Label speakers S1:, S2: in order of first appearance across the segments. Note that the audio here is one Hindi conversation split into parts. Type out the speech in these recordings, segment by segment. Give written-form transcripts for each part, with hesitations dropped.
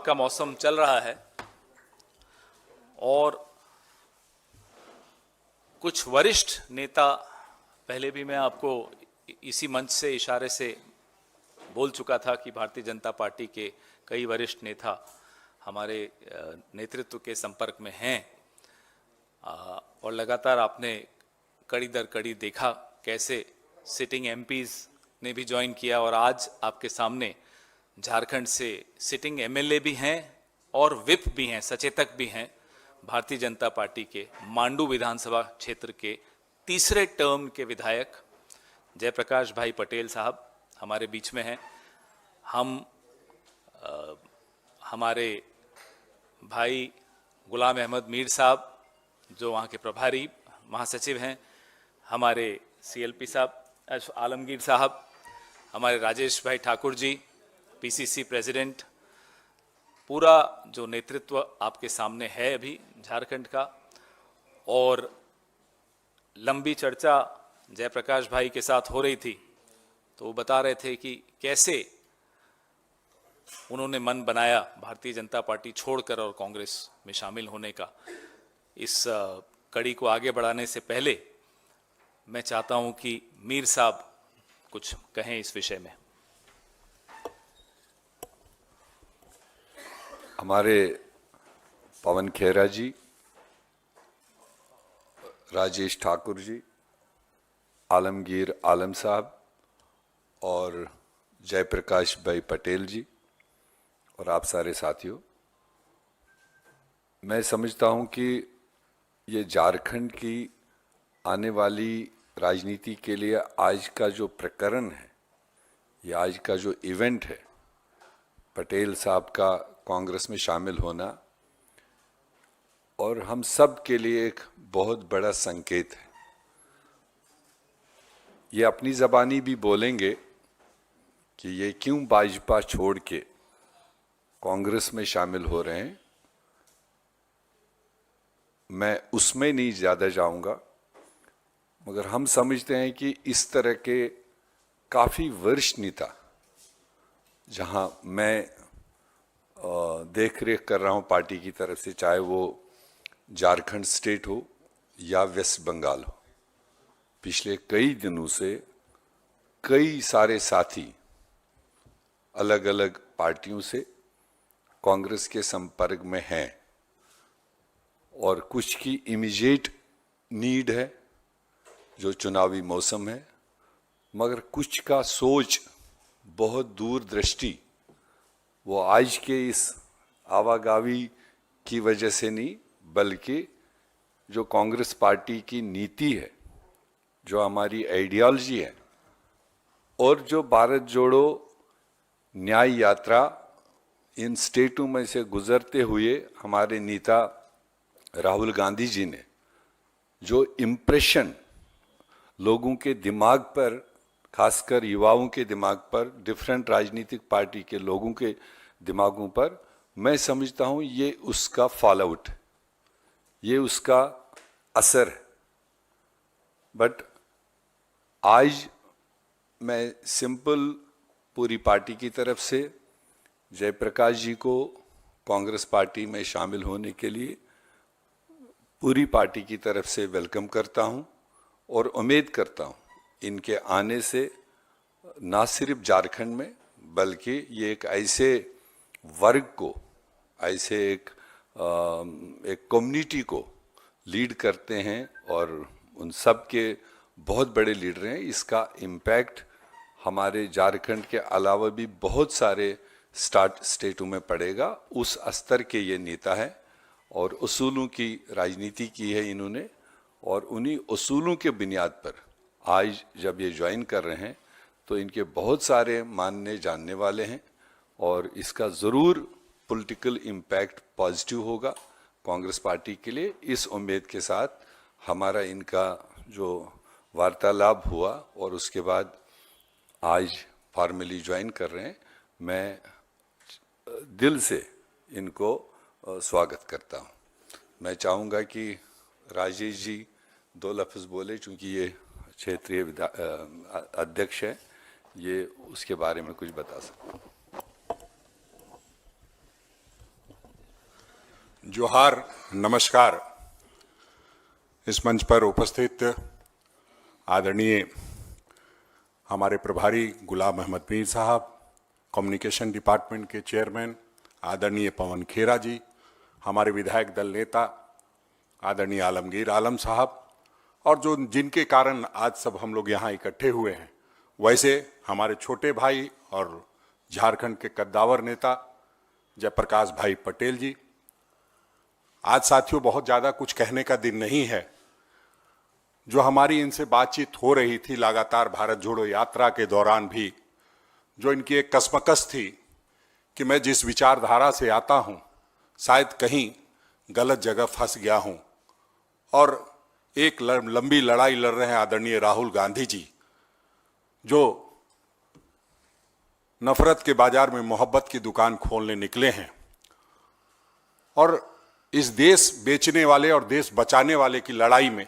S1: का मौसम चल रहा है और कुछ वरिष्ठ नेता, पहले भी मैं आपको इसी मंच से इशारे से बोल चुका था कि भारतीय जनता पार्टी के कई वरिष्ठ नेता हमारे नेतृत्व के संपर्क में हैं और लगातार आपने कड़ी दर कड़ी देखा कैसे सिटिंग एमपीज ने भी ज्वाइन किया और आज आपके सामने झारखंड से सिटिंग एमएलए भी हैं और विप भी हैं, सचेतक भी हैं भारतीय जनता पार्टी के मांडू विधानसभा क्षेत्र के तीसरे टर्म के विधायक जयप्रकाश भाई पटेल साहब हमारे बीच में हैं। हमारे भाई गुलाम अहमद मीर साहब जो वहाँ के प्रभारी महासचिव हैं, हमारे सीएलपी साहब आलमगीर साहब, हमारे राजेश भाई ठाकुर जी पीसीसी प्रेसिडेंट, पूरा जो नेतृत्व आपके सामने है अभी झारखंड का। और लंबी चर्चा जयप्रकाश भाई के साथ हो रही थी तो वो बता रहे थे कि कैसे उन्होंने मन बनाया भारतीय जनता पार्टी छोड़कर और कांग्रेस में शामिल होने का। इस कड़ी को आगे बढ़ाने से पहले मैं चाहता हूं कि मीर साहब कुछ कहें इस विषय में।
S2: हमारे पवन खेरा जी, राजेश ठाकुर जी, आलमगीर आलम साहब और जयप्रकाश भाई पटेल जी और आप सारे साथियों, मैं समझता हूं कि ये झारखंड की आने वाली राजनीति के लिए आज का जो प्रकरण है, ये आज का जो इवेंट है, पटेल साहब का कांग्रेस में शामिल होना और हम सब के लिए एक बहुत बड़ा संकेत है। ये अपनी ज़बानी भी बोलेंगे कि ये क्यों भाजपा छोड़ के कांग्रेस में शामिल हो रहे हैं। मैं उसमें नहीं ज़्यादा जाऊंगा, मगर हम समझते हैं कि इस तरह के काफ़ी वरिष्ठ नेता, जहां मैं देख रेख कर रहा हूं पार्टी की तरफ से, चाहे वो झारखंड स्टेट हो या वेस्ट बंगाल हो, पिछले कई दिनों से कई सारे साथी अलग अलग पार्टियों से कांग्रेस के संपर्क में हैं और कुछ की इमीडिएट नीड है जो चुनावी मौसम है, मगर कुछ का सोच बहुत दूरदृष्टि वो आज के इस आवागावी की वजह से नहीं, बल्कि जो कांग्रेस पार्टी की नीति है, जो हमारी आइडियोलॉजी है और जो भारत जोड़ो न्याय यात्रा इन स्टेटों में से गुजरते हुए हमारे नेता राहुल गांधी जी ने जो इम्प्रेशन लोगों के दिमाग पर, खासकर युवाओं के दिमाग पर, डिफरेंट राजनीतिक पार्टी के लोगों के दिमागों पर, मैं समझता हूं ये उसका फॉलोआउट, ये उसका असर है। बट आज मैं सिंपल पूरी पार्टी की तरफ से जयप्रकाश जी को कांग्रेस पार्टी में शामिल होने के लिए पूरी पार्टी की तरफ से वेलकम करता हूं और उम्मीद करता हूं इनके आने से ना सिर्फ झारखंड में, बल्कि ये एक ऐसे वर्ग को, ऐसे एक कम्युनिटी को लीड करते हैं और उन सब के बहुत बड़े लीडर हैं। इसका इम्पैक्ट हमारे झारखंड के अलावा भी बहुत सारे स्टेटों में पड़ेगा। उस स्तर के ये नेता है और उसूलों की राजनीति की है इन्होंने, और उन्हीं उसूलों के बुनियाद पर आज जब ये ज्वाइन कर रहे हैं तो इनके बहुत सारे मानने जानने वाले हैं और इसका ज़रूर पॉलिटिकल इम्पैक्ट पॉजिटिव होगा कांग्रेस पार्टी के लिए। इस उम्मीद के साथ हमारा इनका जो वार्तालाप हुआ और उसके बाद आज फॉर्मली ज्वाइन कर रहे हैं, मैं दिल से इनको स्वागत करता हूं। मैं चाहूँगा कि राजेश जी 2 लफ्ज़ बोले, चूँकि ये क्षेत्रीय अध्यक्ष है, ये उसके बारे में कुछ बता सकते हैं।
S3: जोहार, नमस्कार। इस मंच पर उपस्थित आदरणीय हमारे प्रभारी गुलाम अहमद मीर साहब, कम्युनिकेशन डिपार्टमेंट के चेयरमैन आदरणीय पवन खेरा जी, हमारे विधायक दल नेता आदरणीय आलमगीर आलम साहब, और जो जिनके कारण आज सब हम लोग यहाँ इकट्ठे हुए हैं, वैसे हमारे छोटे भाई और झारखंड के कद्दावर नेता जयप्रकाश भाई पटेल जी। आज साथियों बहुत ज़्यादा कुछ कहने का दिन नहीं है। जो हमारी इनसे बातचीत हो रही थी लगातार भारत जोड़ो यात्रा के दौरान भी, जो इनकी एक कसमकस थी कि मैं जिस विचारधारा से आता हूँ शायद कहीं गलत जगह फंस गया हूँ, और एक लंबी लड़ाई लड़ रहे हैं आदरणीय राहुल गांधी जी, जो नफरत के बाजार में मोहब्बत की दुकान खोलने निकले हैं। और इस देश बेचने वाले और देश बचाने वाले की लड़ाई में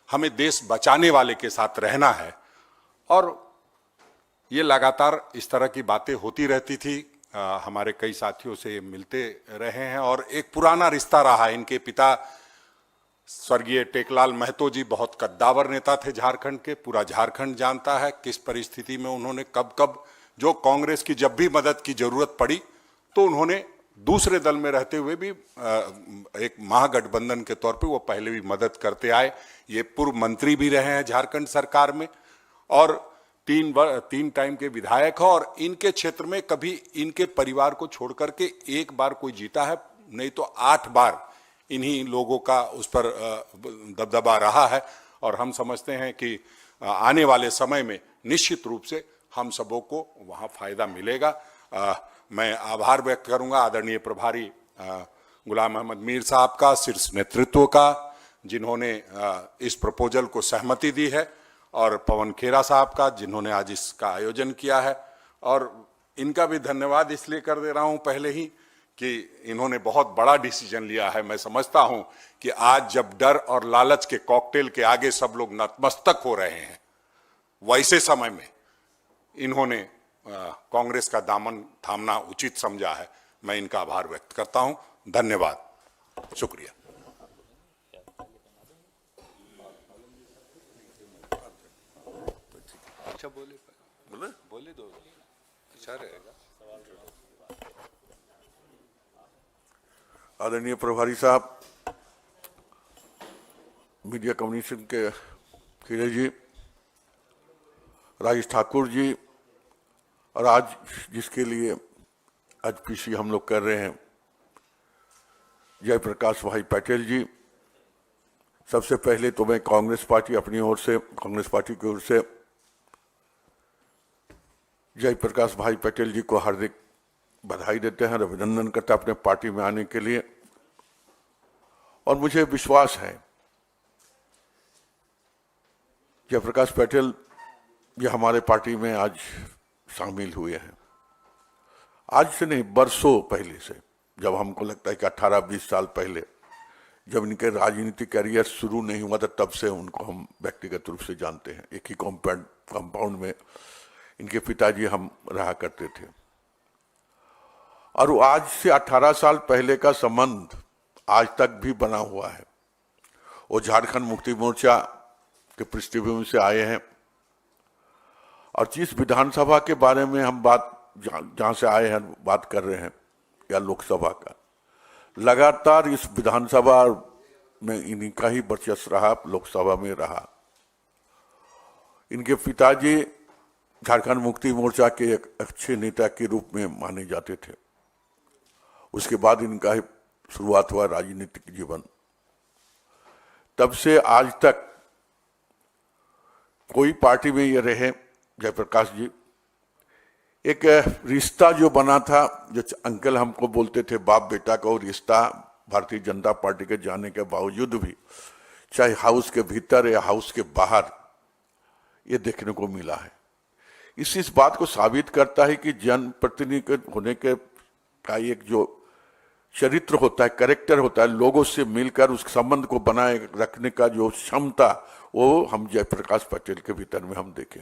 S3: हमें देश बचाने वाले के साथ रहना है। और ये लगातार इस तरह की बातें होती रहती थी। हमारे कई साथियों से मिलते रहे हैं और एक पुराना रिश्ता रहा है। इनके पिता स्वर्गीय टेकलाल महतो जी बहुत कद्दावर नेता थे झारखंड के। पूरा झारखंड जानता है किस परिस्थिति में उन्होंने कब कब, जो कांग्रेस की जब भी मदद की जरूरत पड़ी तो उन्होंने दूसरे दल में रहते हुए भी एक महागठबंधन के तौर पे वो पहले भी मदद करते आए। ये पूर्व मंत्री भी रहे हैं झारखंड सरकार में और तीन टाइम के विधायक हैं। और इनके क्षेत्र में कभी इनके परिवार को छोड़ करके एक बार कोई जीता है, नहीं तो 8 बार इन्हीं लोगों का उस पर दबदबा रहा है। और हम समझते हैं कि आने वाले समय में निश्चित रूप से हम सबों को वहाँ फायदा मिलेगा। मैं आभार व्यक्त करूंगा आदरणीय प्रभारी गुलाम अहमद मीर साहब का, शीर्ष नेतृत्व का, जिन्होंने इस प्रपोजल को सहमति दी है, और पवन खेरा साहब का, जिन्होंने आज इसका आयोजन किया है। और इनका भी धन्यवाद इसलिए कर दे रहा हूं पहले ही कि इन्होंने बहुत बड़ा डिसीजन लिया है। मैं समझता हूं कि आज जब डर और लालच के कॉकटेल के आगे सब लोग नतमस्तक हो रहे हैं, वैसे समय में इन्होंने कांग्रेस का दामन थामना उचित समझा है। मैं इनका आभार व्यक्त करता हूं। धन्यवाद, शुक्रिया।
S2: अच्छा बोले दो, अच्छा रहेगा।
S4: आदरणीय प्रभारी साहब, मीडिया कम्युनिकेशन के खीरे जी, राजेश ठाकुर जी, और आज जिसके लिए आज पीसी हम लोग कर रहे हैं, जयप्रकाश भाई पटेल जी। सबसे पहले तो मैं कांग्रेस पार्टी अपनी ओर से, कांग्रेस पार्टी की ओर से जयप्रकाश भाई पटेल जी को हार्दिक बधाई देते हैं, अभिनंदन करते हैं अपने पार्टी में आने के लिए। और मुझे विश्वास है जयप्रकाश पटेल ये हमारे पार्टी में आज शामिल हुए हैं। आज से नहीं, बरसों पहले से, जब हमको लगता है कि 18-20 साल पहले जब इनके राजनीतिक करियर शुरू नहीं हुआ था, तब से उनको हम व्यक्तिगत रूप से जानते हैं। एक ही कंपाउंड में इनके पिताजी हम रहा करते थे। और वो आज से 18 साल पहले का संबंध आज तक भी बना हुआ है। वो झारखंड मुक्ति मोर्चा के पृष्ठभूमि से आए हैं, और जिस विधानसभा के बारे में हम बात जहां से आए हैं बात कर रहे हैं, या लोकसभा का, लगातार इस विधानसभा में इन्हीं का ही वर्चस्व रहा, लोकसभा में रहा। इनके पिताजी झारखंड मुक्ति मोर्चा के एक अच्छे नेता के रूप में माने जाते थे। उसके बाद इनका शुरुआत हुआ राजनीतिक जीवन। तब से आज तक कोई पार्टी में ये रहे जयप्रकाश जी, एक रिश्ता जो बना था, जो अंकल हमको बोलते थे बाप बेटा का, वो रिश्ता भारतीय जनता पार्टी के जाने के बावजूद भी, चाहे हाउस के भीतर या हाउस के बाहर, ये देखने को मिला है। इस बात को साबित करता है कि जनप्रतिनिधि होने के का एक जो चरित्र होता है, कैरेक्टर होता है, लोगों से मिलकर उस संबंध को बनाए रखने का जो क्षमता, वो हम जयप्रकाश पटेल के भीतर में हम देखें।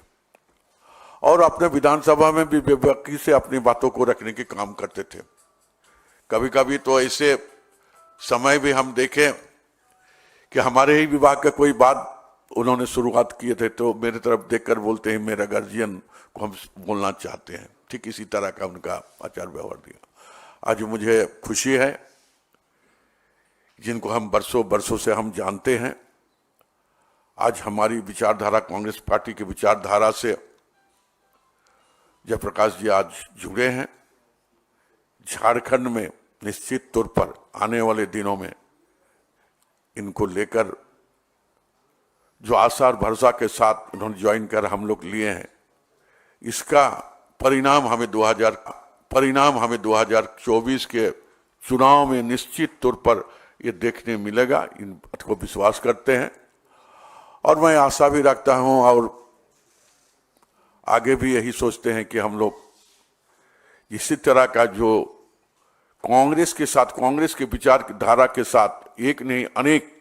S4: और अपने विधानसभा में भी बेबाकी से अपनी बातों को रखने के काम करते थे। कभी कभी तो ऐसे समय भी हम देखें कि हमारे ही विभाग का कोई बात उन्होंने शुरुआत किए थे तो मेरे तरफ देखकर बोलते हैं मेरा गार्जियन को हम बोलना चाहते हैं, ठीक इसी तरह का उनका आचार व्यवहार दिया। आज मुझे खुशी है, जिनको हम बरसों से हम जानते हैं, आज हमारी विचारधारा, कांग्रेस पार्टी की विचारधारा से जयप्रकाश जी आज जुड़े हैं। झारखंड में निश्चित तौर पर आने वाले दिनों में इनको लेकर जो आशा और भरोसा के साथ उन्होंने ज्वाइन कर हम लोग लिए हैं, इसका परिणाम हमें 2024 के चुनाव में निश्चित तौर पर ये देखने मिलेगा। इन बात को विश्वास करते हैं और मैं आशा भी रखता हूं और आगे भी यही सोचते हैं कि हम लोग इसी तरह का जो कांग्रेस के साथ, कांग्रेस के विचारधारा के साथ एक नहीं अनेक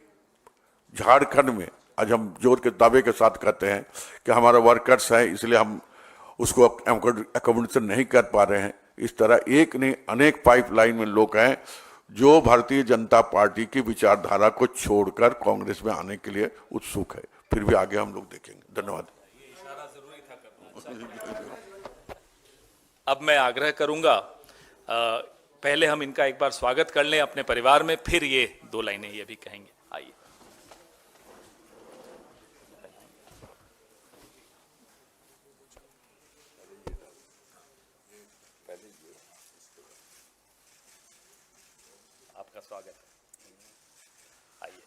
S4: झारखंड में, आज हम जोर के दावे के साथ कहते हैं कि हमारा वर्कर्स है इसलिए हम उसको अकोमोडेशन नहीं कर पा रहे हैं, इस तरह एक नहीं अनेक पाइपलाइन में लोग हैं जो भारतीय जनता पार्टी की विचारधारा को छोड़कर कांग्रेस में आने के लिए उत्सुक है। फिर भी आगे हम लोग देखेंगे। धन्यवाद।
S1: अब मैं आग्रह करूंगा, पहले हम इनका एक बार स्वागत कर लें अपने परिवार में, फिर ये 2 लाइनें ये भी कहेंगे। आइए। आपका स्वागत है, आइए।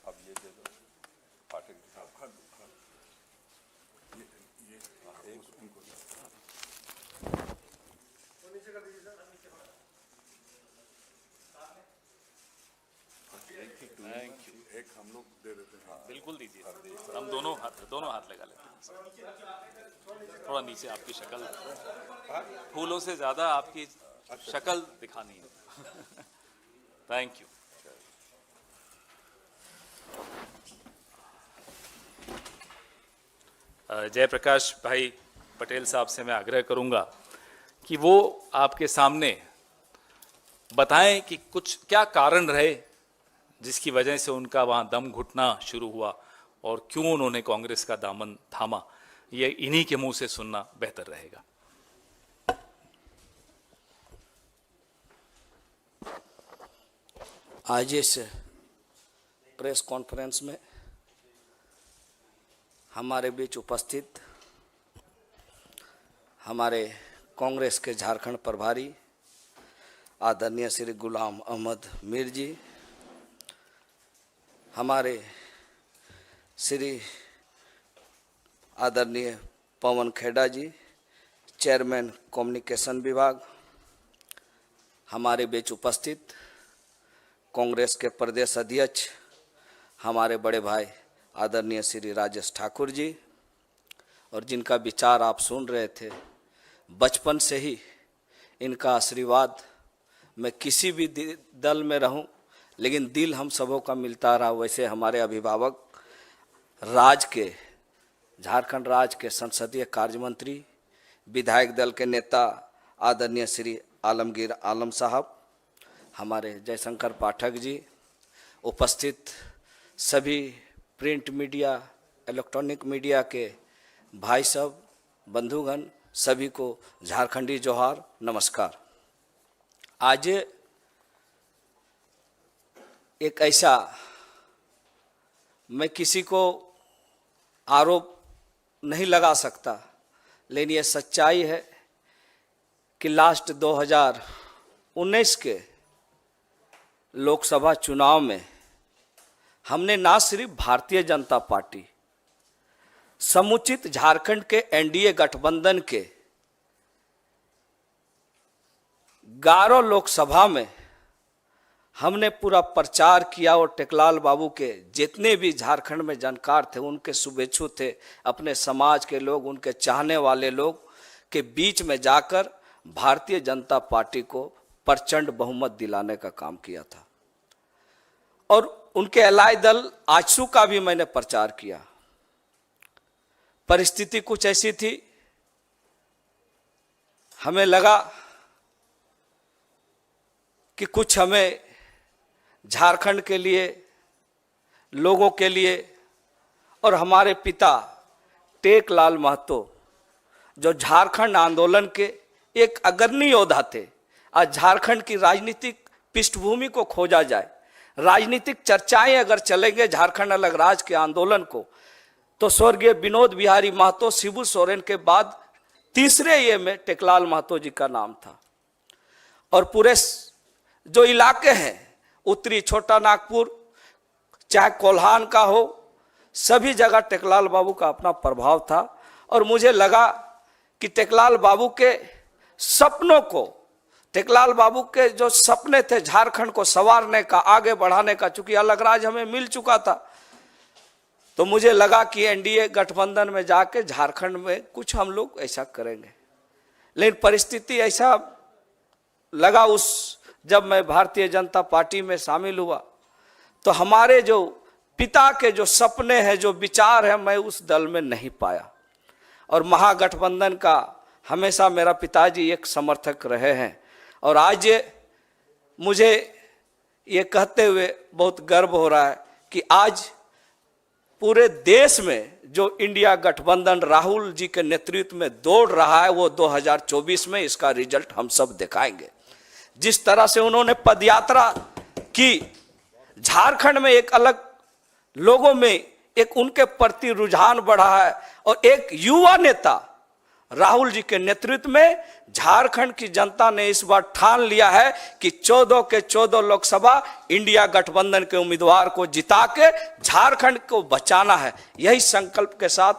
S2: अब ये दे दो पाठक एक हम लोग दे देते हैं।
S1: बिल्कुल दीजिए, हम दोनों हाथ लगा लेते हैं। थोड़ा नीचे, आपकी शक्ल, फूलों से ज्यादा आपकी शक्ल दिखानी है। Thank you. जयप्रकाश भाई पटेल साहब से मैं आग्रह करूंगा कि वो आपके सामने बताएं कि कुछ क्या कारण रहे जिसकी वजह से उनका वहां दम घुटना शुरू हुआ और क्यों उन्होंने कांग्रेस का दामन थामा। ये इन्हीं के मुंह से सुनना बेहतर रहेगा।
S5: आज इस प्रेस कॉन्फ्रेंस में हमारे बीच उपस्थित हमारे कांग्रेस के झारखंड प्रभारी आदरणीय श्री गुलाम अहमद मीर जी, हमारे श्री आदरणीय पवन खेड़ा जी, चेयरमैन कम्युनिकेशन विभाग, हमारे बीच उपस्थित कांग्रेस के प्रदेश अध्यक्ष हमारे बड़े भाई आदरणीय श्री राजेश ठाकुर जी, और जिनका विचार आप सुन रहे थे, बचपन से ही इनका आशीर्वाद, मैं किसी भी दल में रहूं लेकिन दिल हम सबों का मिलता रहा। वैसे हमारे अभिभावक झारखंड राज्य के संसदीय कार्य मंत्री, विधायक दल के नेता आदरणीय श्री आलमगीर आलम साहब, हमारे जयशंकर पाठक जी, उपस्थित सभी प्रिंट मीडिया, इलेक्ट्रॉनिक मीडिया के भाई सब, बंधुगण, सभी को झारखंडी जोहार, नमस्कार। आज एक ऐसा, मैं किसी को आरोप नहीं लगा सकता, लेकिन ये सच्चाई है कि लास्ट 2019 के लोकसभा चुनाव में हमने ना सिर्फ भारतीय जनता पार्टी, समुचित झारखंड के एनडीए गठबंधन के 11 लोकसभा में हमने पूरा प्रचार किया और टेकलाल बाबू के जितने भी झारखंड में जानकार थे, उनके शुभेच्छु थे, अपने समाज के लोग, उनके चाहने वाले लोग के बीच में जाकर भारतीय जनता पार्टी को प्रचंड बहुमत दिलाने का काम किया था। और उनके अलाय दल आजसू का भी मैंने प्रचार किया। परिस्थिति कुछ ऐसी थी, हमें लगा कि कुछ हमें झारखंड के लिए, लोगों के लिए, और हमारे पिता टेकलाल महतो जो झारखंड आंदोलन के एक अग्रणी योद्धा थे, आज झारखंड की राजनीतिक पृष्ठभूमि को खोजा जाए, राजनीतिक चर्चाएं अगर चलेंगे झारखंड अलग राज्य के आंदोलन को, तो स्वर्गीय विनोद बिहारी महतो, शिबू सोरेन के बाद तीसरे ये में टेकलाल महतो जी का नाम था। और पूरे जो इलाके हैं, उत्तरी छोटा नागपुर, चाहे कोल्हान का हो, सभी जगह टेकलाल बाबू का अपना प्रभाव था। और मुझे लगा कि टेकलाल बाबू के सपनों को, टेकलाल बाबू के जो सपने थे झारखंड को संवारने का, आगे बढ़ाने का, चूंकि अलग राज्य हमें मिल चुका था, तो मुझे लगा कि एनडीए गठबंधन में जाके झारखंड में कुछ हम लोग ऐसा करेंगे। लेकिन परिस्थिति ऐसा लगा, जब मैं भारतीय जनता पार्टी में शामिल हुआ, तो हमारे जो पिता के जो सपने हैं, जो विचार है, मैं उस दल में नहीं पाया। और महागठबंधन का हमेशा मेरा पिताजी एक समर्थक रहे हैं। और आज मुझे ये कहते हुए बहुत गर्व हो रहा है कि आज पूरे देश में जो इंडिया गठबंधन राहुल जी के नेतृत्व में दौड़ रहा है, वो 2024 में इसका रिजल्ट हम सब दिखाएंगे। जिस तरह से उन्होंने पदयात्रा की, झारखंड में एक अलग लोगों में एक उनके प्रति रुझान बढ़ा है, और एक युवा नेता राहुल जी के नेतृत्व में झारखंड की जनता ने इस बार ठान लिया है कि 14 के 14 लोकसभा इंडिया गठबंधन के उम्मीदवार को जिता के झारखंड को बचाना है। यही संकल्प के साथ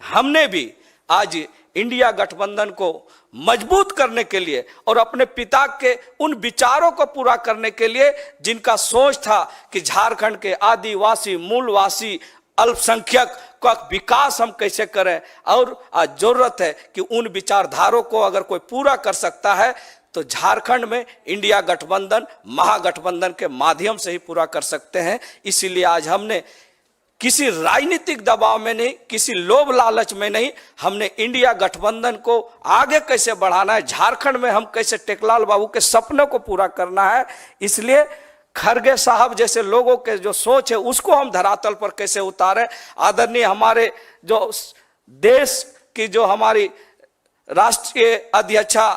S5: हमने भी आज इंडिया गठबंधन को मजबूत करने के लिए और अपने पिता के उन विचारों को पूरा करने के लिए, जिनका सोच था कि झारखंड के आदिवासी, मूलवासी, अल्पसंख्यक का विकास हम कैसे करें, और आज जरूरत है कि उन विचारधारों को अगर कोई पूरा कर सकता है तो झारखंड में इंडिया गठबंधन, महागठबंधन के माध्यम से ही पूरा कर सकते हैं। इसीलिए आज हमने किसी राजनीतिक दबाव में नहीं, किसी लोभ लालच में नहीं, हमने इंडिया गठबंधन को आगे कैसे बढ़ाना है, झारखंड में हम कैसे टेकलाल बाबू के सपनों को पूरा करना है, इसलिए खरगे साहब जैसे लोगों के जो सोच है उसको हम धरातल पर कैसे उतारें। आदरणीय हमारे जो देश की जो हमारी राष्ट्रीय अध्यक्षा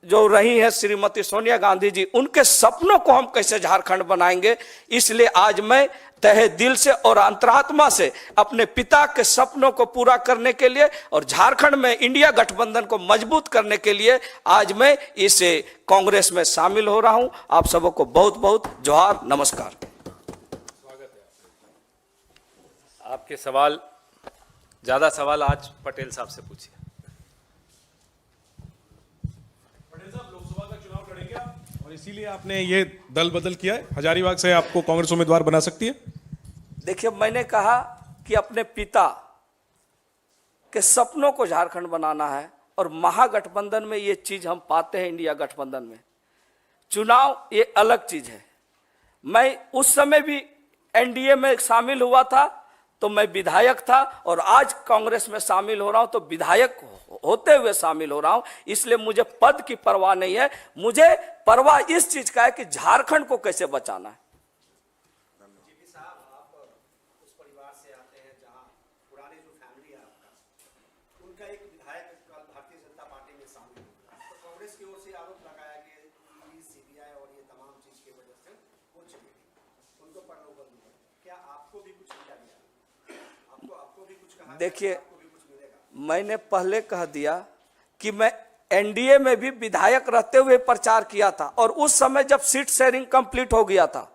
S5: जो रही है श्रीमती सोनिया गांधी जी, उनके सपनों को हम कैसे झारखंड बनाएंगे। इसलिए आज मैं तहे दिल से और अंतरात्मा से अपने पिता के सपनों को पूरा करने के लिए और झारखंड में इंडिया गठबंधन को मजबूत करने के लिए आज मैं इस कांग्रेस में शामिल हो रहा हूं। आप सबों को बहुत बहुत जोहार, नमस्कार।
S1: आपके सवाल, ज्यादा सवाल आज पटेल साहब से पूछिए।
S6: इसीलिए आपने ये दल बदल किया है, हजारीबाग से आपको कांग्रेस उम्मीदवार बना सकती है।
S5: देखिए, मैंने कहा कि अपने पिता के सपनों को झारखंड बनाना है, और महागठबंधन में ये चीज हम पाते हैं। इंडिया गठबंधन में चुनाव ये अलग चीज है। मैं उस समय भी एनडीए में शामिल हुआ था तो मैं विधायक था, और आज कांग्रेस में शामिल हो रहा हूं तो विधायक होते हुए शामिल हो रहा हूं। इसलिए मुझे पद की परवाह नहीं है, मुझे परवाह इस चीज का है कि झारखंड को कैसे बचाना है। देखिए, मैंने पहले कह दिया कि मैं एनडीए में भी विधायक रहते हुए प्रचार किया था, और उस समय जब सीट शेयरिंग कंप्लीट हो गया था,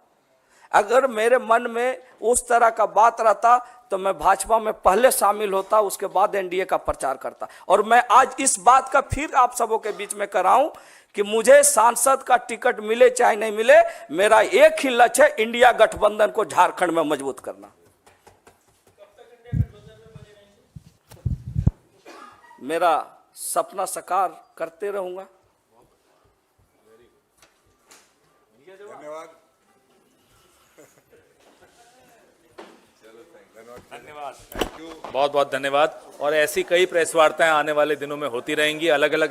S5: अगर मेरे मन में उस तरह का बात रहता तो मैं भाजपा में पहले शामिल होता, उसके बाद एनडीए का प्रचार करता। और मैं आज इस बात का फिर आप सबों के बीच में कराऊं कि मुझे सांसद का टिकट मिले चाहे नहीं मिले, मेरा एक ही लक्ष्य है, इंडिया गठबंधन को झारखंड में मजबूत करना। मेरा सपना साकार करते रहूंगा।
S3: धन्यवाद।
S1: धन्यवाद, बहुत बहुत धन्यवाद। और ऐसी कई प्रेस वार्ताएं आने वाले दिनों में होती रहेंगी, अलग अलग